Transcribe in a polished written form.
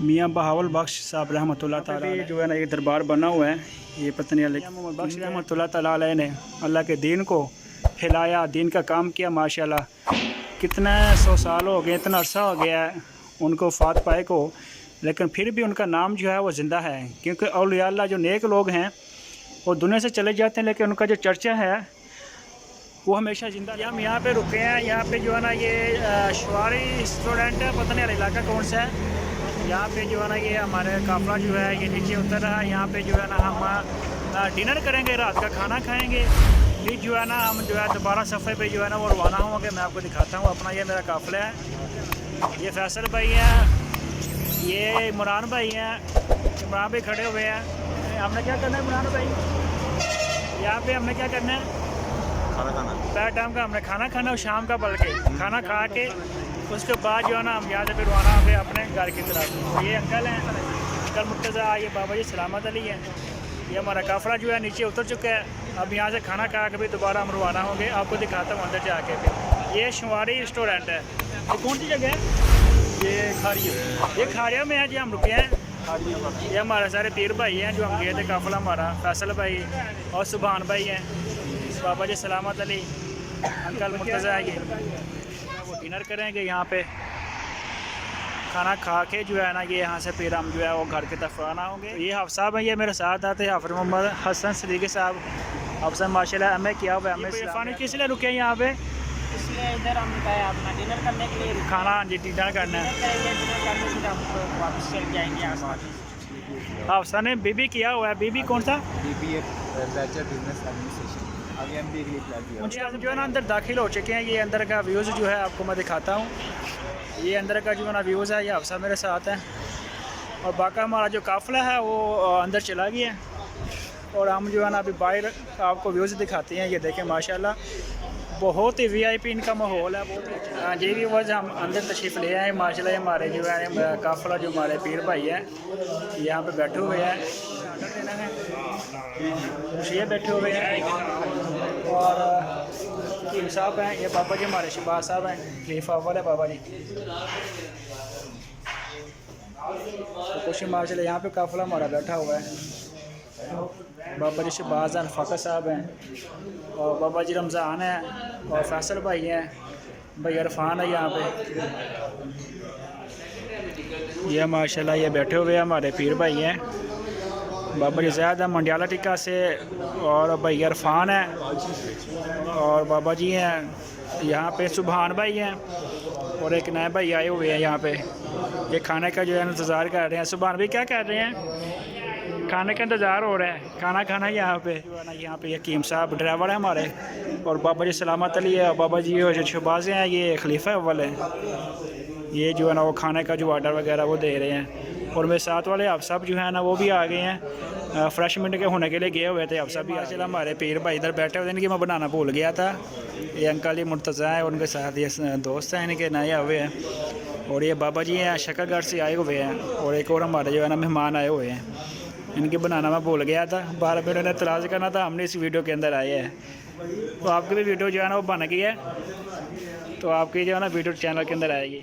मियाँ बहावल बख्श साहब रहमतुल्लाह ताला अलैह जो है ना ये दरबार बना हुआ है। ये पता नहीं मोहम्मद बख्श रहमतुल्लाह ताला अलैह ने अल्लाह के दीन को फैलाया, दीन का काम किया माशाल्लाह। कितने 100 साल हो गए, इतना अर्सा हो गया है उनको फात पाए को, लेकिन फिर भी उनका नाम जो है वो ज़िंदा है। क्योंकि औलिया अल्लाह जो नेक लोग हैं वो दुनिया से चले जाते हैं, लेकिन उनका जो चर्चा है वो हमेशा ज़िंदा। हम यहाँ पे रुके हैं, यहाँ पे जो है ना ये शवारी रेस्टोरेंट है, पता नहीं इलाका कौन सा है। यहाँ पे जो है ना ये हमारे काफला जो है ये नीचे उतर रहा है। यहाँ पे जो है ना हम डिनर करेंगे, रात का खाना खाएँगे। फिर जो है ना हम जो है दोबारा सफ़र पे जो है ना वो रवाना होंगे। मैं आपको दिखाता हूँ अपना, ये मेरा काफिला है। ये फैसल भाई है, ये इमरान भाई हैं, इमरान भाई खड़े हुए हैं। हमने क्या करना है इमरान भाई, यहाँ पे हमने क्या करना है, खाना खाना, पहले टाइम का हमने खाना खाना और शाम का बल्कि खाना खा के उसके बाद जो है ना हम यहाँ से फिर रवाना हो गए अपने घर की तरफ। ये अंकल हैं, अंकल मुर्तज़ा, ये बाबा जी सलामत अली हैं। ये हमारा काफला जो है नीचे उतर चुका है। अब यहाँ से खाना खा के भी दोबारा हम रवाना होंगे। आपको दिखाता हूँ अंदर से आके। फिर ये शुमारी रेस्टोरेंट है। ये कौन सी जगह है? ये खारिया, ये खारिया में है जी, हम रुके हैं। ये हमारे सारे पीर भाई हैं जो हम गए थे काफिला हमारा, फैसल भाई और सुभान भाई हैं, बाबा जी सलामत अली, अंकल मुर्तज़ा। ये वो डिनर करेंगे यहाँ पे, खाना खा के जो है ना ये यहाँ से फिर हम जो है वो घर की तरफ रवाना होंगे। ये हाफ़ साहब हैं, ये मेरे साथ आते हैं, हाफ़िज़ मोहम्मद हसन सदीक़ी साहब। हाफ़िज़ माशाल्लाह एम ए किया हुआ है। इरफान किस लिए रुके हैं यहाँ पे? इसलिए इधर हम गए अपना डिनर करने के लिए। खाना जी डिनर करना है, डिनर करने से हम वापस चल जाएंगे आसपास। हाफ़िज़ ने बीबी किया हुआ है। बीबी कौन सा? BBA bachelor business administration. आगे हम भी हम जो है ना अंदर दाखिल हो चुके हैं। ये अंदर का व्यूज़ जो है आपको मैं दिखाता हूँ। ये अंदर का जो है ना व्यूज़ है, ये हाफ़िज़ मेरे साथ हैं और बाकी हमारा जो काफ़िला है वो अंदर चला गया है। और हम जो है ना अभी बाहर आपको व्यूज़ दिखाते हैं। ये देखें माशाल्लाह बहुत ही VIP इनका माहौल है, बहुत ही अच्छा। हाँ जी भी वजह हम अंदर तशरीफ़ ले आए माशाल्लाह। हमारे जो है काफ़िला जो हमारे पीर भाई हैं यहाँ पे बैठे हुए हैं, ये बैठे हुए हैं। और कीम साहब हैं, ये बाबा जी हमारे शहबाज साहब हैं, खलीफा अव्वल है बाबा जी। तो कुछ माशाल्लाह यहाँ पे काफ़िला हमारा बैठा हुआ है। बाबा जी शहबाज हैं, फ़ाक़ा साहब हैं और बाबा जी रमज़ान हैं और फैसल भाई हैं, भाई इरफान है यहाँ पे। ये माशाल्लाह ये बैठे हुए हैं हमारे पीर भाई हैं, बाबा जी ज़ैद है मंडियाला टिक्का से, और भाई इरफान है और बाबा जी हैं यहाँ पे, सुभान भाई हैं और एक नए भाई आए हुए हैं यहाँ पे। ये खाने का जो है इंतज़ार कर रहे हैं। सुभान भाई क्या कर रहे हैं? खाने का इंतज़ार हो रहा है, खाना खाना है यहाँ पे। यहाँ पे यकीम साहब ड्राइवर है हमारे और बाबा जी सलामत अली है और बाबा जी जो शहबाज हैं ये खलीफा अव्वल है। ये जो है ना वो खाने का जो ऑर्डर वगैरह वो दे रहे हैं। और मेरे साथ वाले आप सब जो है ना वो भी आ गए हैं, फ्रेश मिनट के होने के लिए गए हुए थे। आप सब भी माशाल्लाह हमारे पीर भाई इधर बैठे हुए थे, इनकी मैं बनाना भूल गया था। ये अंकल ये मुर्तज़ा है, उनके साथ ये दोस्त हैं इनके नए हुए हैं। और ये बाबा जी हैं शकरगढ़ से आए हुए हैं और एक और हमारे जो है ना मेहमान आए हुए हैं, इनके बनाना मैं भूल गया था। 12 मिनट ने तलाश करना था, हमने इस वीडियो के अंदर आए हैं। तो आपकी भी वीडियो जो है ना वो बन गई है, तो आपकी जो है ना वीडियो चैनल के अंदर आएगी।